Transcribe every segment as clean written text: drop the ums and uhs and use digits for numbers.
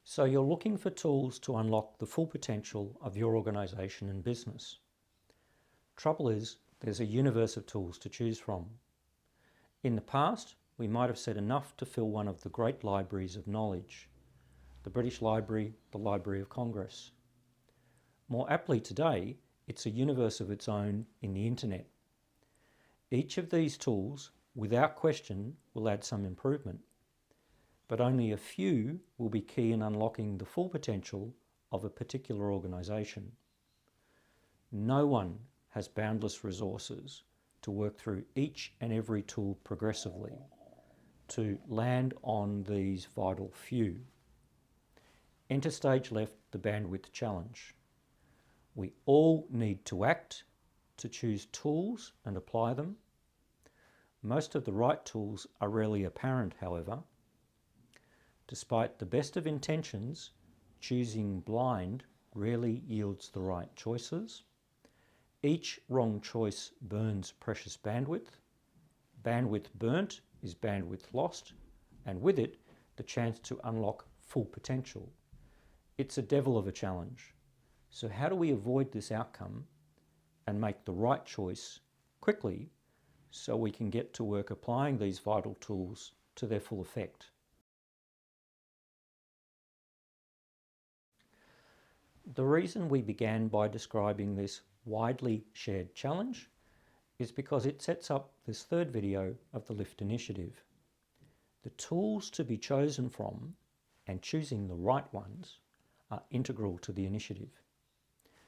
So you're looking for tools to unlock the full potential of your organisation and business. Trouble is, there's a universe of tools to choose from. In the past, we might have said enough to fill one of the great libraries of knowledge, the British Library, the Library of Congress. More aptly today, it's a universe of its own in the internet. Each of these tools, without question, will add some improvement, but only a few will be key in unlocking the full potential of a particular organisation. No one has boundless resources to work through each and every tool progressively to land on these vital few. Enter stage left the bandwidth challenge. We all need to act, to choose tools and apply them. Most of the right tools are rarely apparent, however. Despite the best of intentions, choosing blind rarely yields the right choices. Each wrong choice burns precious bandwidth. Bandwidth burnt is bandwidth lost, and with it, the chance to unlock full potential. It's a devil of a challenge. So how do we avoid this outcome and make the right choice quickly so we can get to work applying these vital tools to their full effect? The reason we began by describing this widely shared challenge is because it sets up this third video of the LIFT initiative. The tools to be chosen from and choosing the right ones are integral to the initiative.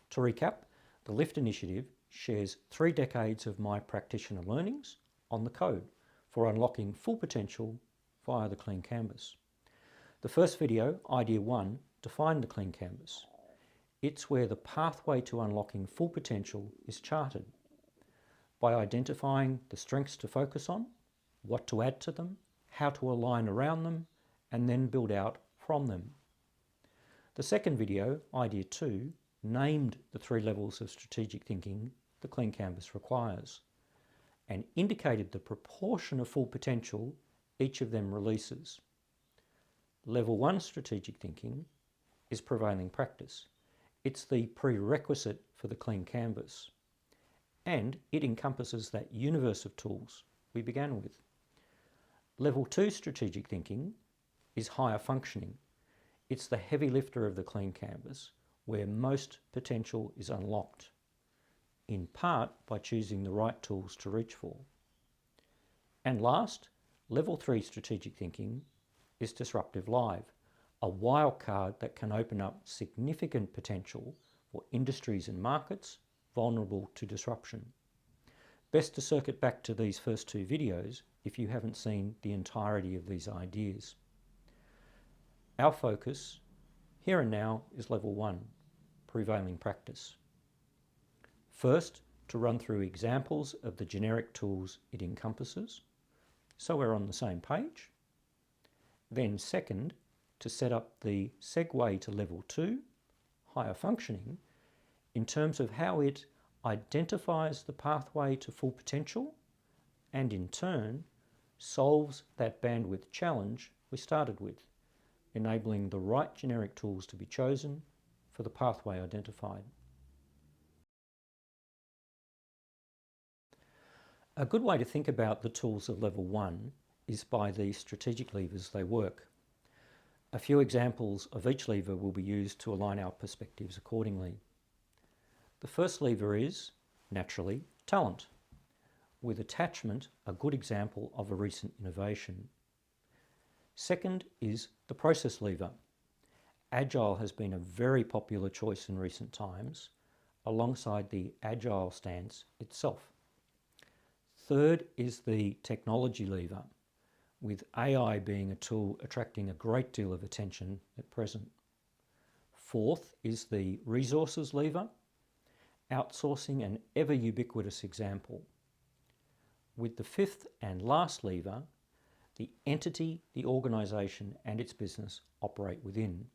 To recap, the LIFT initiative shares 3 decades of my practitioner learnings on the code for unlocking full potential via the Clean Canvas. The first video, Idea 1, defined the Clean Canvas. It's where the pathway to unlocking full potential is charted by identifying the strengths to focus on, what to add to them, how to align around them, and then build out from them. The second video, Idea 2, named the 3 levels of strategic thinking the Clean Canvas requires and indicated the proportion of full potential each of them releases. Level 1 strategic thinking is prevailing practice. It's the prerequisite for the Clean Canvas, and it encompasses that universe of tools we began with. Level 2 strategic thinking is higher functioning. It's the heavy lifter of the Clean Canvas, where most potential is unlocked, in part by choosing the right tools to reach for. And last, Level 3 strategic thinking is disruptive live, a wild card that can open up significant potential for industries and markets vulnerable to disruption. Best to circuit back to these first 2 videos if you haven't seen the entirety of these ideas. Our focus here and now is Level 1, prevailing practice. First, to run through examples of the generic tools it encompasses, so we're on the same page. Then second, to set up the segue to Level 2, higher functioning, in terms of how it identifies the pathway to full potential and in turn solves that bandwidth challenge we started with, enabling the right generic tools to be chosen for the pathway identified. A good way to think about the tools of Level 1 is by the strategic levers they work. A few examples of each lever will be used to align our perspectives accordingly. The first lever is, naturally, talent, with attachment a good example of a recent innovation. Second is the process lever. Agile has been a very popular choice in recent times, alongside the Agile stance itself. Third is the technology lever, with AI being a tool attracting a great deal of attention at present. Fourth is the resources lever, outsourcing an ever ubiquitous example. With the fifth and last lever, the entity, the organisation and its business operate within.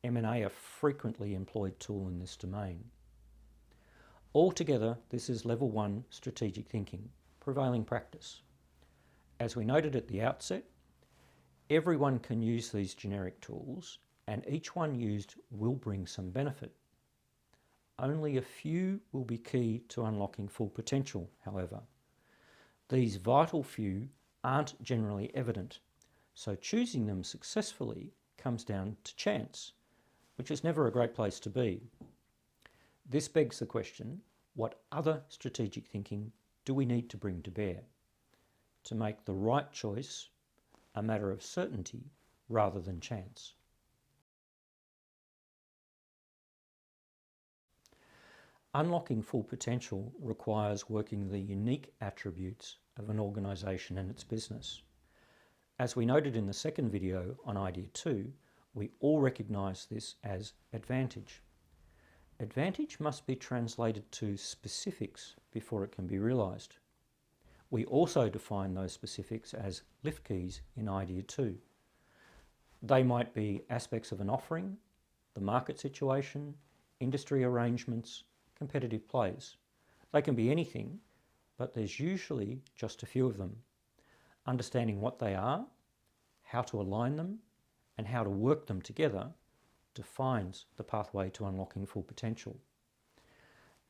M&A a frequently employed tool in this domain. Altogether, this is Level 1 strategic thinking, prevailing practice. As we noted at the outset, everyone can use these generic tools and each one used will bring some benefit. Only a few will be key to unlocking full potential, however. These vital few aren't generally evident, so choosing them successfully comes down to chance, which is never a great place to be. This begs the question, what other strategic thinking do we need to bring to bear to make the right choice a matter of certainty rather than chance? Unlocking full potential requires working the unique attributes of an organisation and its business. As we noted in the second video on Idea 2, we all recognise this as advantage. Advantage must be translated to specifics before it can be realised. We also define those specifics as lift keys in Idea 2. They might be aspects of an offering, the market situation, industry arrangements, competitive plays. They can be anything, but there's usually just a few of them. Understanding what they are, how to align them, and how to work them together defines the pathway to unlocking full potential.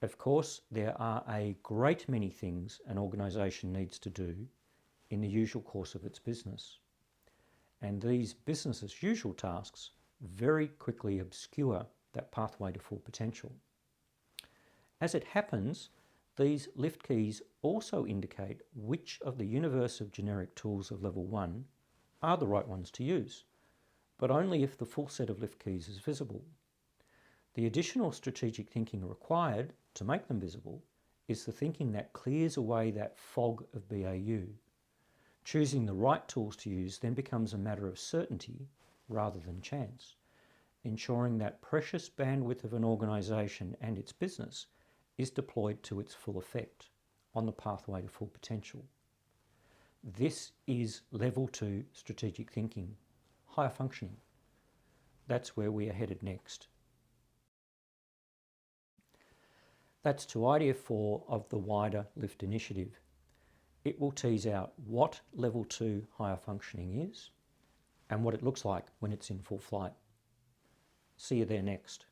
Of course, there are a great many things an organisation needs to do in the usual course of its business. And these business as usual tasks very quickly obscure that pathway to full potential. As it happens, these lift keys also indicate which of the universe of generic tools of level 1 are the right ones to use, but only if the full set of lift keys is visible. The additional strategic thinking required to make them visible is the thinking that clears away that fog of BAU. Choosing the right tools to use then becomes a matter of certainty rather than chance, ensuring that precious bandwidth of an organisation and its business is deployed to its full effect on the pathway to full potential. This is level 2 strategic thinking, higher functioning. That's where we are headed next. That's to Idea 4 of the wider LIFT initiative. It will tease out what level 2 higher functioning is and what it looks like when it's in full flight. See you there next.